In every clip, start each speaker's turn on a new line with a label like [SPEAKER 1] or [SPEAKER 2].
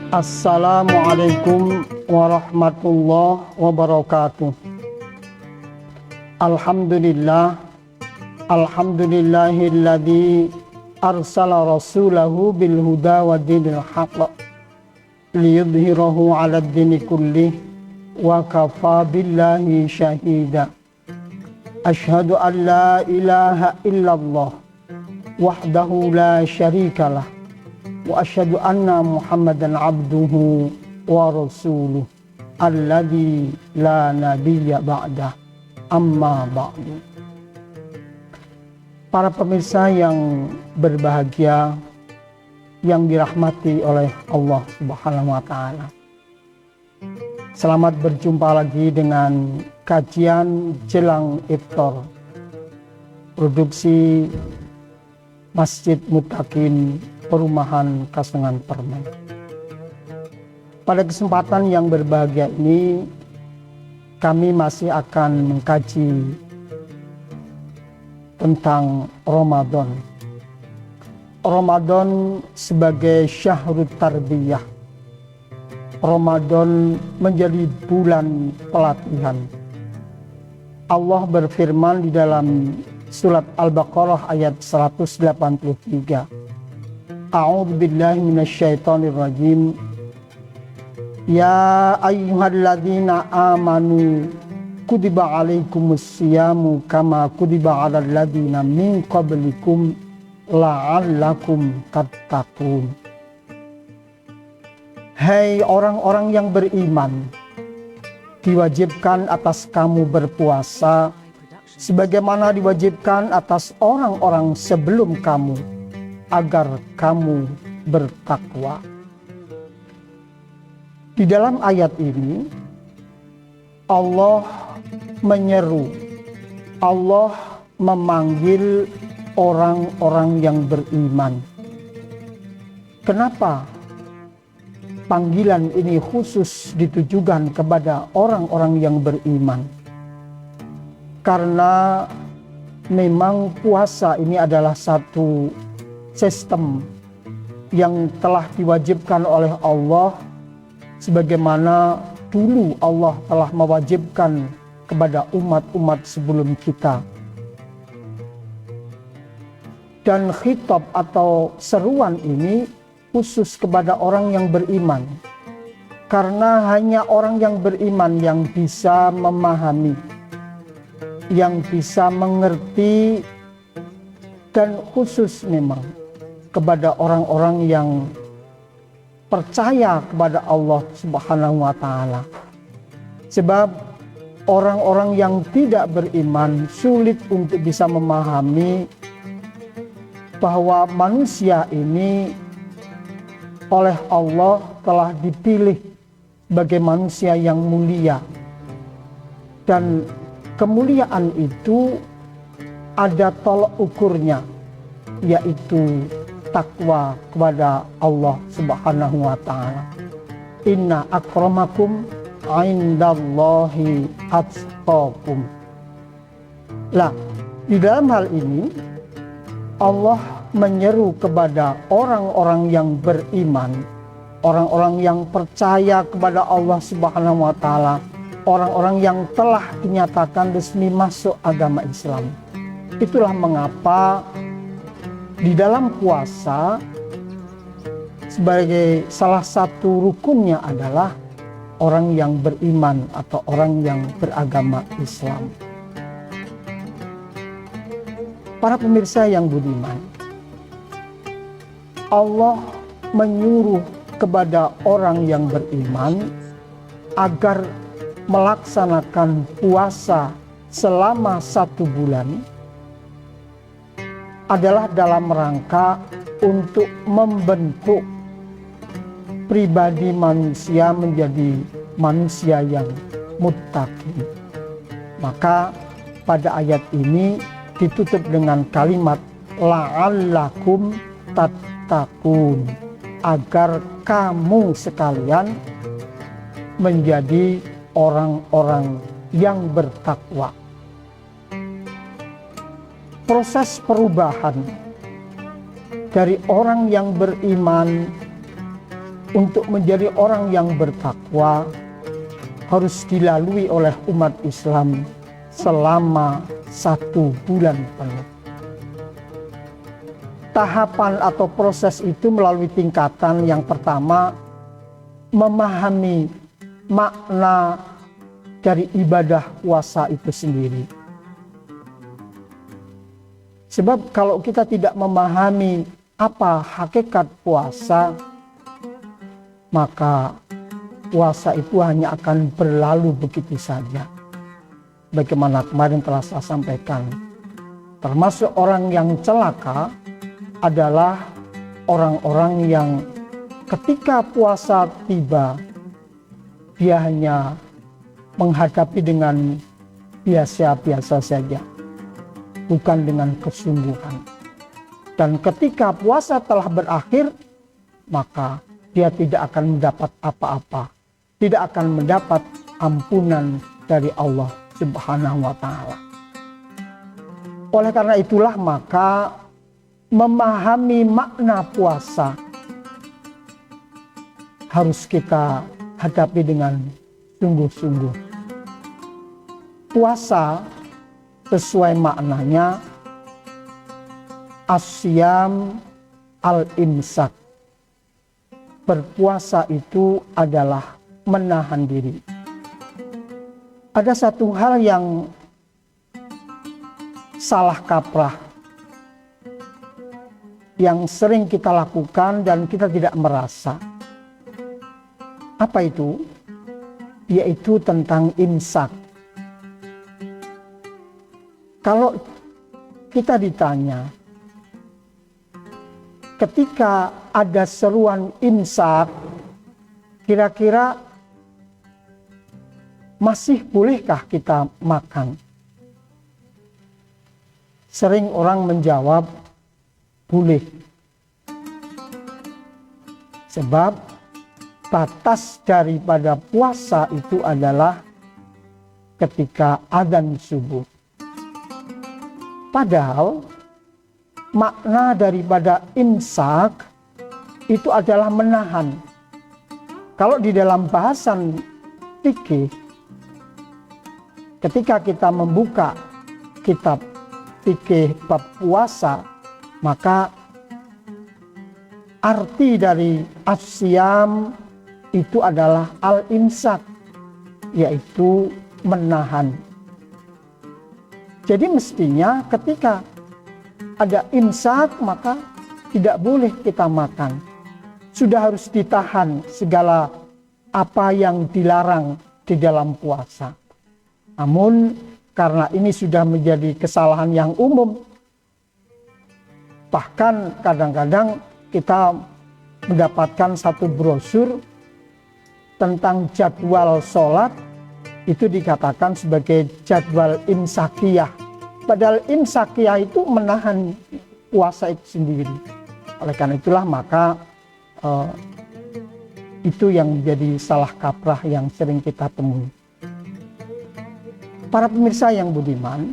[SPEAKER 1] Assalamualaikum warahmatullahi wabarakatuh. Alhamdulillahilladzi arsala rasulahu bil huda wa dinil haqq liyudhhirahu 'alad dini kullih wa kafa billahi syahida. Asyhadu an la ilaha illallah wahdahu la syarikalah wa asyhadu anna Muhammadan abduhu wa rasuluh alladzi la nabiyya ba'dah, amma ba'du. Para pemirsa yang berbahagia, yang dirahmati oleh Allah Subhanahu wa taala. Selamat berjumpa lagi dengan kajian jelang iftar, produksi Masjid Muttaqin Perumahan Kasengan Permen. Pada kesempatan yang berbahagia ini, kami masih akan mengkaji tentang Ramadan. Ramadan sebagai syahrut tarbiyah. Ramadan menjadi bulan pelatihan. Allah berfirman di dalam surat Al-Baqarah ayat 183. A'udzu billahi minasyaitonir rajim. Ya ayyuhalladzina amanu kutiba alaikumus syiyamu kama kutiba alal ladzina min qablikum la'allakum tattaqun. Hai orang-orang yang beriman, diwajibkan atas kamu berpuasa sebagaimana diwajibkan atas orang-orang sebelum kamu, agar kamu bertakwa. Di dalam ayat ini Allah menyeru, Allah memanggil orang-orang yang beriman. Kenapa panggilan ini khusus ditujukan kepada orang-orang yang beriman? Karena memang puasa ini adalah satu sistem yang telah diwajibkan oleh Allah, sebagaimana dulu Allah telah mewajibkan kepada umat-umat sebelum kita. Dan khitab atau seruan ini khusus kepada orang yang beriman, karena hanya orang yang beriman yang bisa memahami, yang bisa mengerti, dan khusus memang kepada orang-orang yang percaya kepada Allah Subhanahu wa taala. Sebab orang-orang yang tidak beriman sulit untuk bisa memahami bahwa manusia ini oleh Allah telah dipilih sebagai manusia yang mulia, dan kemuliaan itu ada tolak ukurnya, yaitu takwa kepada Allah Subhanahu wa taala. Inna akramakum indallahi atqakum. Lah, di dalam hal ini Allah menyeru kepada orang-orang yang beriman, orang-orang yang percaya kepada Allah Subhanahu wa taala, orang-orang yang telah dinyatakan resmi masuk agama Islam. Itulah mengapa di dalam puasa sebagai salah satu rukunnya adalah orang yang beriman atau orang yang beragama Islam. Para pemirsa yang budiman, Allah menyuruh kepada orang yang beriman agar melaksanakan puasa selama 1 bulan adalah dalam rangka untuk membentuk pribadi manusia menjadi manusia yang muttaqin. Maka pada ayat ini ditutup dengan kalimat la'allakum tattaqun, agar kamu sekalian menjadi orang-orang yang bertakwa. Proses perubahan dari orang yang beriman untuk menjadi orang yang bertakwa harus dilalui oleh umat Islam selama 1 bulan penuh. Tahapan atau proses itu melalui tingkatan yang pertama, memahami makna dari ibadah puasa itu sendiri. Sebab kalau kita tidak memahami apa hakikat puasa, maka puasa itu hanya akan berlalu begitu saja. Bagaimana kemarin telah saya sampaikan, termasuk orang yang celaka adalah orang-orang yang ketika puasa tiba, dia hanya menghadapi dengan biasa-biasa saja, bukan dengan kesungguhan. Dan ketika puasa telah berakhir, maka dia tidak akan mendapat apa-apa, tidak akan mendapat ampunan dari Allah Subhanahu wa Ta'ala. Oleh karena itulah, maka memahami makna puasa harus kita hadapi dengan sungguh-sungguh. Puasa sesuai maknanya asyam al-imsak. Berpuasa itu adalah menahan diri. Ada satu hal yang salah kaprah yang sering kita lakukan dan kita tidak merasa. Apa itu? Yaitu tentang imsak. Kalau kita ditanya, ketika ada seruan imsak, kira-kira masih bolehkah kita makan? Sering orang menjawab, boleh. Sebab batas daripada puasa itu adalah ketika adzan subuh. Padahal makna daripada imsak itu adalah menahan. Kalau di dalam bahasan fikih, ketika kita membuka kitab fikih bab puasa, maka arti dari asyam itu adalah al-imsak, yaitu menahan. Jadi mestinya ketika ada imsak, maka tidak boleh kita makan. Sudah harus ditahan segala apa yang dilarang di dalam puasa. Namun karena ini sudah menjadi kesalahan yang umum, bahkan kadang-kadang kita mendapatkan satu brosur tentang jadwal sholat, itu dikatakan sebagai jadwal imsakiyah. Padahal imsakiyah itu menahan puasa itu sendiri. Oleh karena itulah maka itu yang menjadi salah kaprah yang sering kita temui. Para pemirsa yang budiman,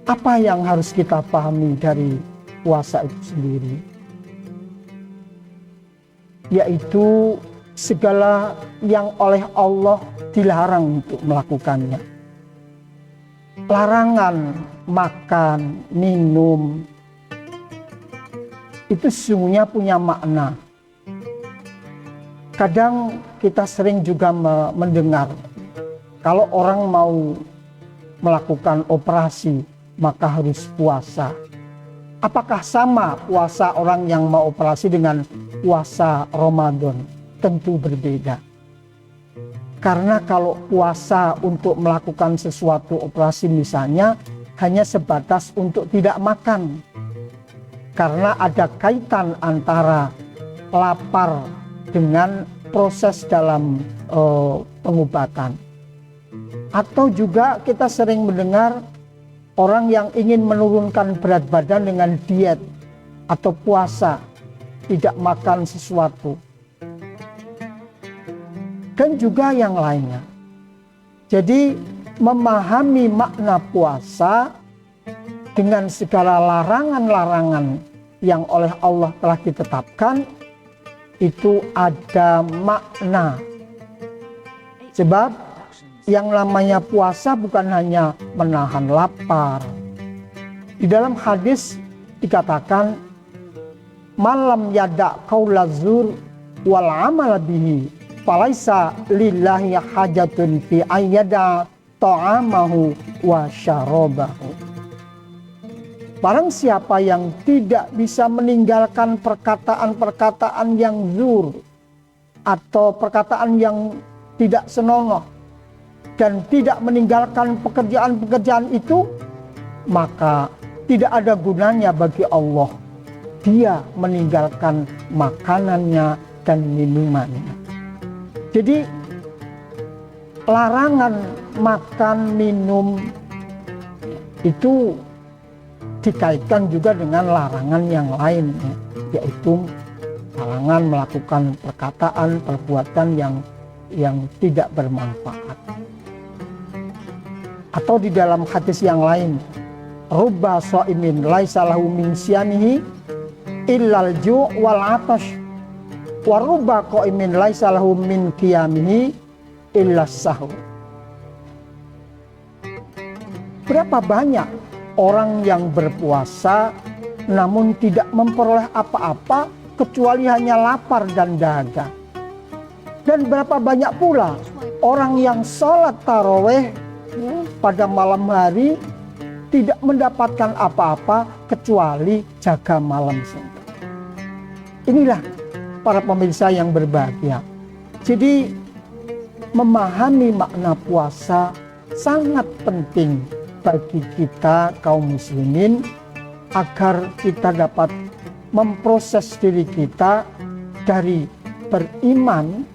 [SPEAKER 1] apa yang harus kita pahami dari puasa itu sendiri? Yaitu segala yang oleh Allah dilarang untuk melakukannya. Larangan makan, minum, itu sesungguhnya punya makna. Kadang kita sering juga mendengar, kalau orang mau melakukan operasi, maka harus puasa. Apakah sama puasa orang yang mau operasi dengan puasa Ramadan? Tentu berbeda. Karena kalau puasa untuk melakukan sesuatu operasi misalnya, hanya sebatas untuk tidak makan. Karena ada kaitan antara lapar dengan proses dalam pengobatan. Atau juga kita sering mendengar orang yang ingin menurunkan berat badan dengan diet atau puasa, tidak makan sesuatu. Dan juga yang lainnya. Jadi memahami makna puasa dengan segala larangan-larangan yang oleh Allah telah ditetapkan, itu ada makna. Sebab yang namanya puasa bukan hanya menahan lapar. Di dalam hadis dikatakan, malam yada qaula zur wal amal bihi falaisa lillahi hajatun fi ayyada ta'amahu wa syarabahu. Barang siapa yang tidak bisa meninggalkan perkataan-perkataan yang zur atau perkataan yang tidak senonoh dan tidak meninggalkan pekerjaan-pekerjaan itu, maka tidak ada gunanya bagi Allah dia meninggalkan makanannya dan minumannya. Jadi larangan makan minum itu dikaitkan juga dengan larangan yang lain, yaitu larangan melakukan perkataan, perbuatan yang tidak bermanfaat. Atau di dalam hadis yang lain, rubba shaimin laisa lahu min siyamihi illal ju' wal 'atash wa rubba qaimin laisa lahu min qiyamihi illas sahur. Berapa banyak orang yang berpuasa namun tidak memperoleh apa-apa kecuali hanya lapar dan dahaga. Dan berapa banyak pula orang yang sholat taraweh pada malam hari tidak mendapatkan apa-apa kecuali jaga malam saja. Inilah para pemirsa yang berbahagia. Jadi memahami makna puasa sangat penting bagi kita kaum muslimin agar kita dapat memproses diri kita dari beriman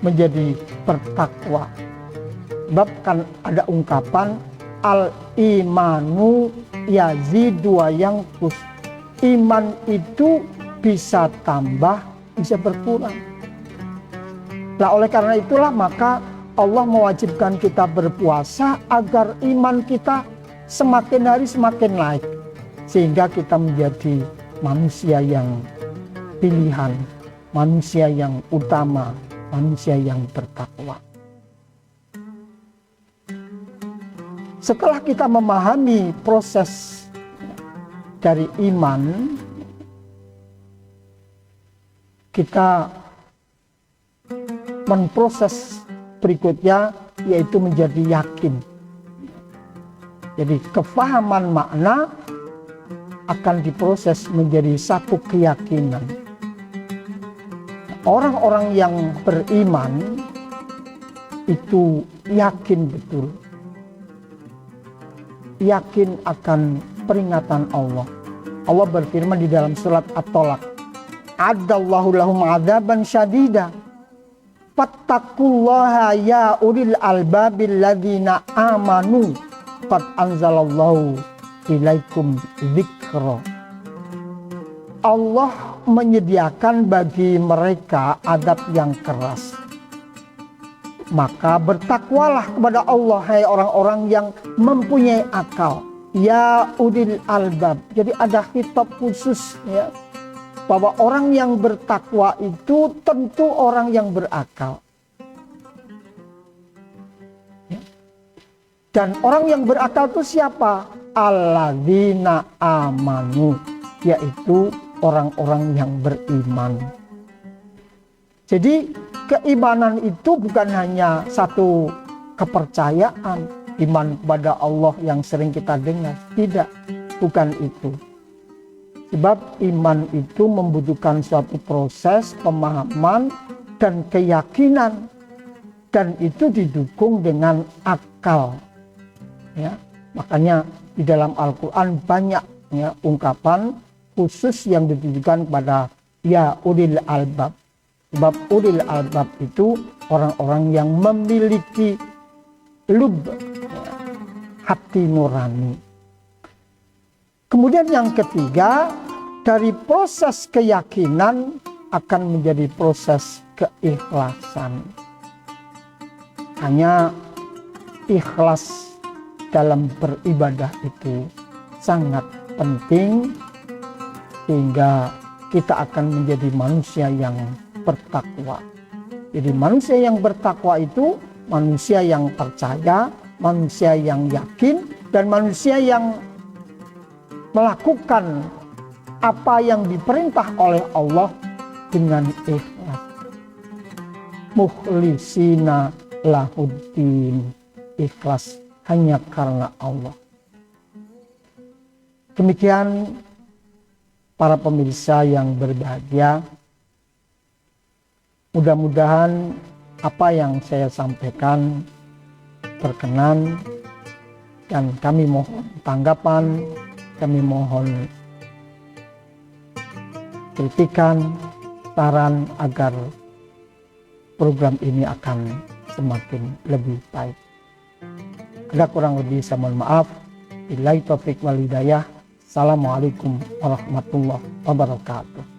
[SPEAKER 1] menjadi bertakwa. Sebab kan ada ungkapan al-imanu yazidu wa yanqus. Iman itu bisa tambah, bisa berkurang. Nah, oleh karena itulah maka Allah mewajibkan kita berpuasa agar iman kita semakin hari semakin naik. Sehingga kita menjadi manusia yang pilihan, manusia yang utama, manusia yang bertakwa. Setelah kita memahami proses dari iman, kita memproses berikutnya yaitu menjadi yakin. Jadi kefahaman makna akan diproses menjadi satu keyakinan. Orang-orang yang beriman itu yakin betul, yakin akan peringatan Allah. Allah berfirman di dalam surat At-Tolak, Adallahu lahum adzaban syadida fattaqullaha ya ulil albabil ladzina amanu qad anzalallahu ilaikum dzikra. Allah menyediakan bagi mereka adab yang keras. Maka bertakwalah kepada Allah, hai orang-orang yang mempunyai akal. Ya ulil albab. Jadi ada khitab khusus ya, bahwa orang yang bertakwa itu tentu orang yang berakal. Ya. Dan orang yang berakal itu siapa? Alladzina amanu, yaitu orang-orang yang beriman. Jadi keimanan itu bukan hanya satu kepercayaan, iman kepada Allah yang sering kita dengar. Tidak, bukan itu. Sebab iman itu membutuhkan suatu proses pemahaman dan keyakinan, dan itu didukung dengan akal. Ya, makanya di dalam Al-Quran banyak ya, ungkapan khusus yang ditujukan kepada ya ulil albab. Sebab ulil albab itu orang-orang yang memiliki lub, hati nurani. Kemudian yang ketiga, dari proses keyakinan akan menjadi proses keikhlasan. Hanya ikhlas dalam beribadah itu sangat penting, sehingga kita akan menjadi manusia yang bertakwa. Jadi manusia yang bertakwa itu manusia yang percaya, manusia yang yakin, dan manusia yang melakukan apa yang diperintah oleh Allah dengan ikhlas. Mukhlisina lahuddin, ikhlas hanya karena Allah. Demikian para pemirsa yang berbahagia, mudah-mudahan apa yang saya sampaikan berkenan, dan kami mohon tanggapan, kami mohon kritikan, saran agar program ini akan semakin lebih baik. Ada kurang lebih saya mohon maaf. Billahi taufiq wal hidayah. Assalamualaikum warahmatullahi wabarakatuh.